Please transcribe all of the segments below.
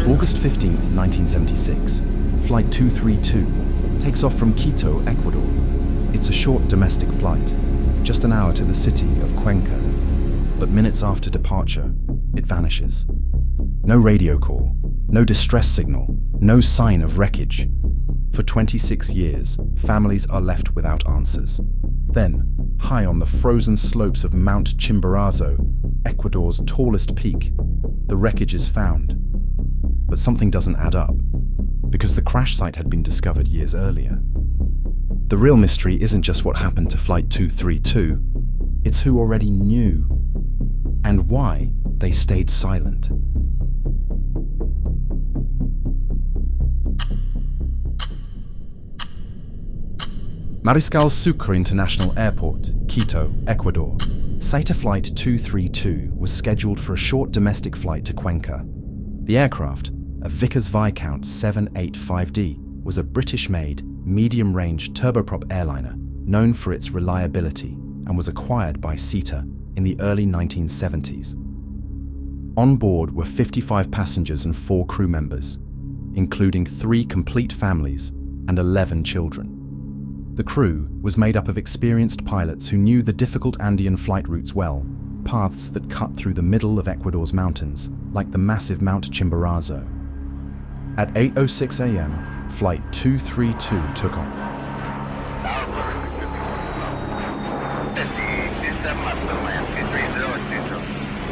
August 15th, 1976, Flight 232 takes off from Quito, Ecuador. It's a short domestic flight, just an hour to the city of Cuenca. But minutes after departure, it vanishes. No radio call, no distress signal, no sign of wreckage. For 26 years, families are left without answers. Then, high on the frozen slopes of Mount Chimborazo, Ecuador's tallest peak, the wreckage is found. But something doesn't add up, because the crash site had been discovered years earlier. The real mystery isn't just what happened to Flight 232, it's who already knew, and why they stayed silent. Mariscal Sucre International Airport, Quito, Ecuador. SAETA Flight 232 was scheduled for a short domestic flight to Cuenca. The aircraft, a Vickers Viscount 785D, was a British-made, medium-range turboprop airliner known for its reliability and was acquired by SAETA in the early 1970s. On board were 55 passengers and 4 crew members, including 3 complete families and 11 children. The crew was made up of experienced pilots who knew the difficult Andean flight routes well, paths that cut through the middle of Ecuador's mountains, like the massive Mount Chimborazo. At 8:06 a.m., Flight 232 took off.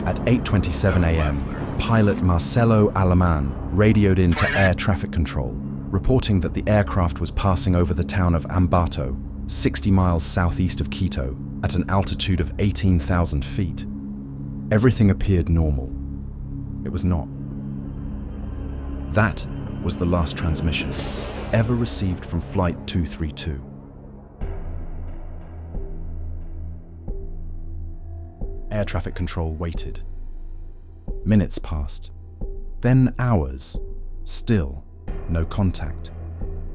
At 8:27 a.m., pilot Marcelo Alemán radioed into air traffic control, reporting that the aircraft was passing over the town of Ambato, 60 miles southeast of Quito, at an altitude of 18,000 feet. Everything appeared normal. It was not. That was the last transmission ever received from Flight 232. Air traffic control waited. Minutes passed, then hours. Still no contact.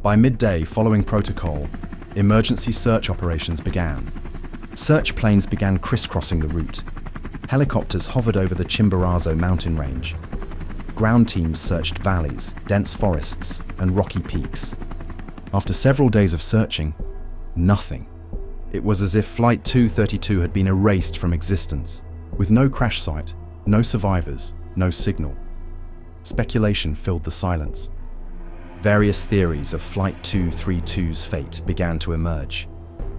By midday, following protocol, emergency search operations began. Search planes began crisscrossing the route. Helicopters hovered over the Chimborazo mountain range. Ground teams searched valleys, dense forests, and rocky peaks. After several days of searching, nothing. It was as if Flight 232 had been erased from existence, with no crash site, no survivors, no signal. Speculation filled the silence. Various theories of Flight 232's fate began to emerge.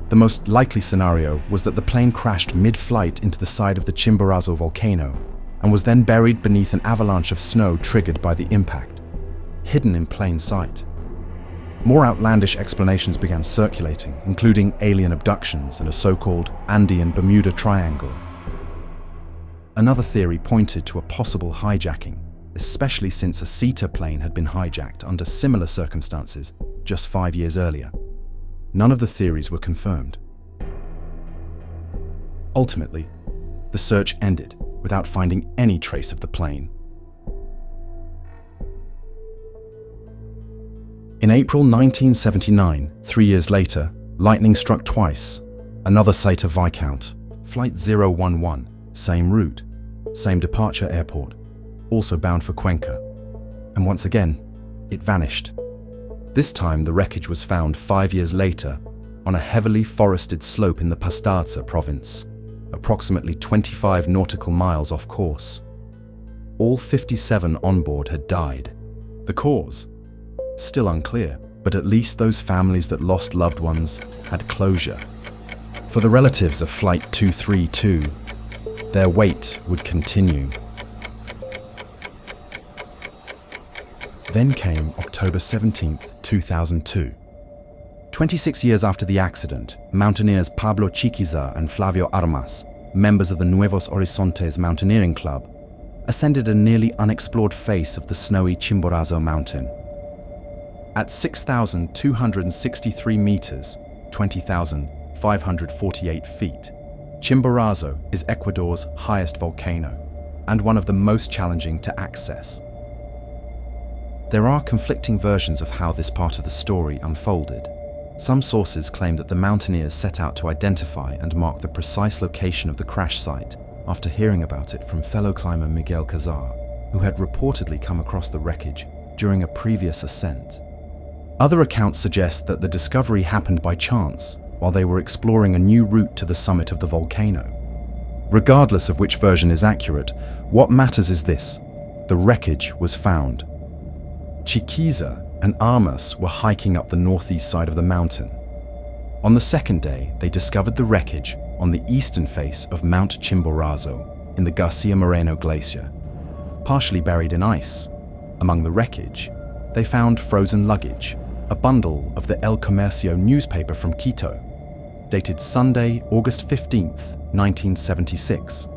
The most likely scenario was that the plane crashed mid-flight into the side of the Chimborazo volcano and was then buried beneath an avalanche of snow triggered by the impact, hidden in plain sight. More outlandish explanations began circulating, including alien abductions and a so-called Andean Bermuda Triangle. Another theory pointed to a possible hijacking, especially since a SAETA plane had been hijacked under similar circumstances just 5 years earlier. None of the theories were confirmed. Ultimately, the search ended without finding any trace of the plane. In April 1979, 3 years later, lightning struck twice. Another SAETA Viscount, Flight 011, same route, same departure airport, also bound for Cuenca. And once again, it vanished. This time, the wreckage was found 5 years later on a heavily forested slope in the Pastaza province, approximately 25 nautical miles off course. All 57 on board had died. The cause? Still unclear, but at least those families that lost loved ones had closure. For the relatives of Flight 232, their wait would continue. Then came October 17, 2002. 26 years after the accident, mountaineers Pablo Chiquiza and Flavio Armas, members of the Nuevos Horizontes Mountaineering Club, ascended a nearly unexplored face of the snowy Chimborazo mountain. At 6,263 meters, 20,548 feet, Chimborazo is Ecuador's highest volcano and one of the most challenging to access. There are conflicting versions of how this part of the story unfolded. Some sources claim that the mountaineers set out to identify and mark the precise location of the crash site after hearing about it from fellow climber Miguel Cazar, who had reportedly come across the wreckage during a previous ascent. Other accounts suggest that the discovery happened by chance while they were exploring a new route to the summit of the volcano. Regardless of which version is accurate, what matters is this: the wreckage was found. Chiquiza and Armas were hiking up the northeast side of the mountain. On the second day, they discovered the wreckage on the eastern face of Mount Chimborazo in the Garcia Moreno Glacier, partially buried in ice. Among the wreckage, they found frozen luggage, a bundle of the El Comercio newspaper from Quito, dated Sunday, August 15th, 1976.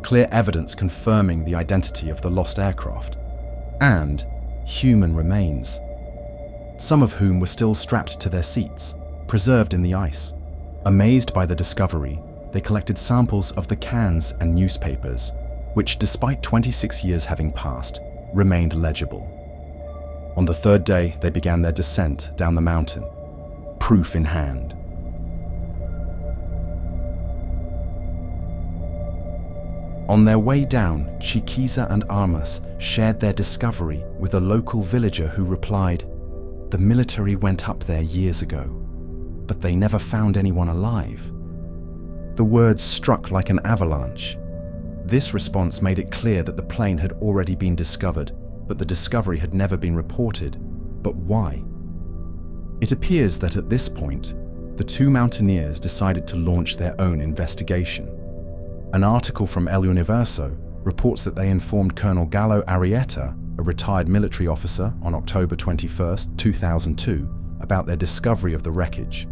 Clear evidence confirming the identity of the lost aircraft, and human remains, some of whom were still strapped to their seats, preserved in the ice. Amazed by the discovery, they collected samples of the cans and newspapers, which, despite 26 years having passed, remained legible. On the third day, they began their descent down the mountain, proof in hand. On their way down, Chiquiza and Armas shared their discovery with a local villager who replied, "The military went up there years ago, but they never found anyone alive." The words struck like an avalanche. This response made it clear that the plane had already been discovered, but the discovery had never been reported. But why? It appears that at this point, the two mountaineers decided to launch their own investigation. An article from El Universo reports that they informed Colonel Gallo Arrieta, a retired military officer, on October 21, 2002, about their discovery of the wreckage.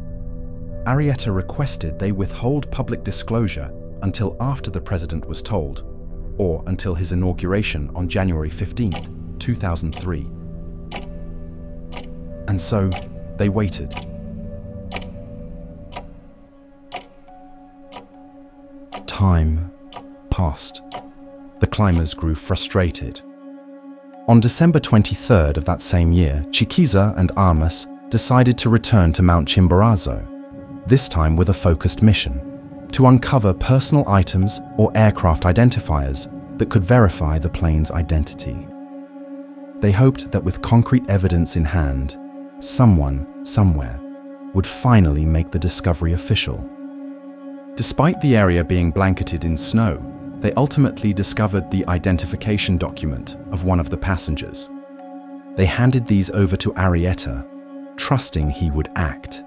Arrieta requested they withhold public disclosure until after the president was told, or until his inauguration on January 15, 2003. And so, they waited. Time passed. The climbers grew frustrated. On December 23rd of that same year, Chiquiza and Armas decided to return to Mount Chimborazo, this time with a focused mission: to uncover personal items or aircraft identifiers that could verify the plane's identity. They hoped that with concrete evidence in hand, someone, somewhere, would finally make the discovery official. Despite the area being blanketed in snow, they ultimately discovered the identification document of one of the passengers. They handed these over to Arrieta, trusting he would act.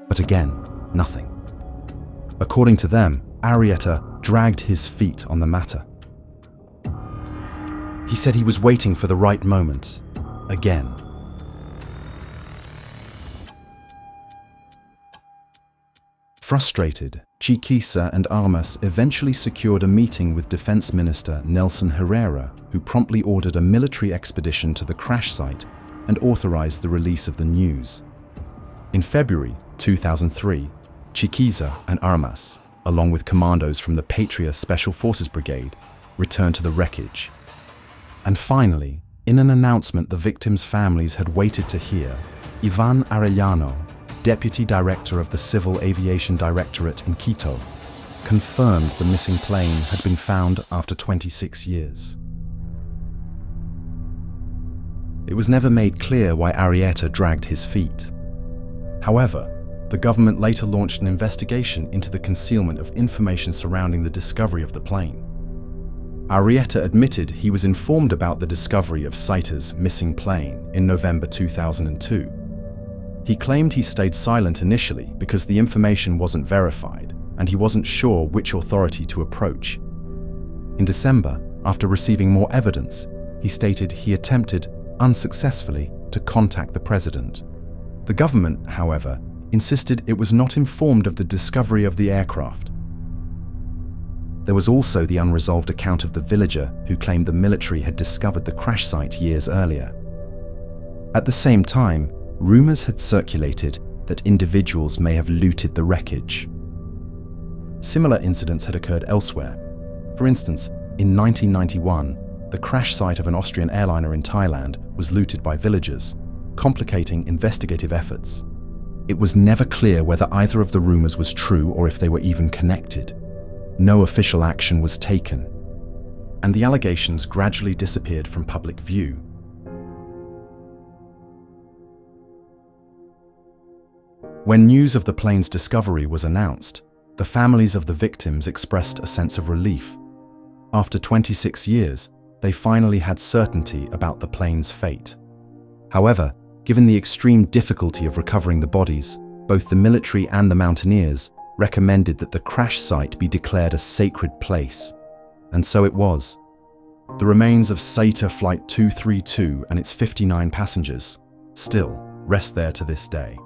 But again, nothing. According to them, Arrieta dragged his feet on the matter. He said he was waiting for the right moment, again. Frustrated, Chiquiza and Armas eventually secured a meeting with Defense Minister Nelson Herrera, who promptly ordered a military expedition to the crash site and authorized the release of the news. In February 2003, Chiquiza and Armas, along with commandos from the Patria Special Forces Brigade, returned to the wreckage. And finally, in an announcement the victims' families had waited to hear, Ivan Arellano, Deputy Director of the Civil Aviation Directorate in Quito, confirmed the missing plane had been found after 26 years. It was never made clear why Arrieta dragged his feet. However, the government later launched an investigation into the concealment of information surrounding the discovery of the plane. Arrieta admitted he was informed about the discovery of SAETA's missing plane in November 2002. He claimed he stayed silent initially because the information wasn't verified and he wasn't sure which authority to approach. In December, after receiving more evidence, he stated he attempted, unsuccessfully, to contact the president. The government, however, insisted it was not informed of the discovery of the aircraft. There was also the unresolved account of the villager who claimed the military had discovered the crash site years earlier. At the same time, rumors had circulated that individuals may have looted the wreckage. Similar incidents had occurred elsewhere. For instance, in 1991, the crash site of an Austrian airliner in Thailand was looted by villagers, complicating investigative efforts. It was never clear whether either of the rumors was true or if they were even connected. no official action was taken, and the allegations gradually disappeared from public view. When news of the plane's discovery was announced, the families of the victims expressed a sense of relief. After 26 years, they finally had certainty about the plane's fate. However, given the extreme difficulty of recovering the bodies, both the military and the mountaineers recommended that the crash site be declared a sacred place. And so it was. The remains of SAETA Flight 232 and its 59 passengers still rest there to this day.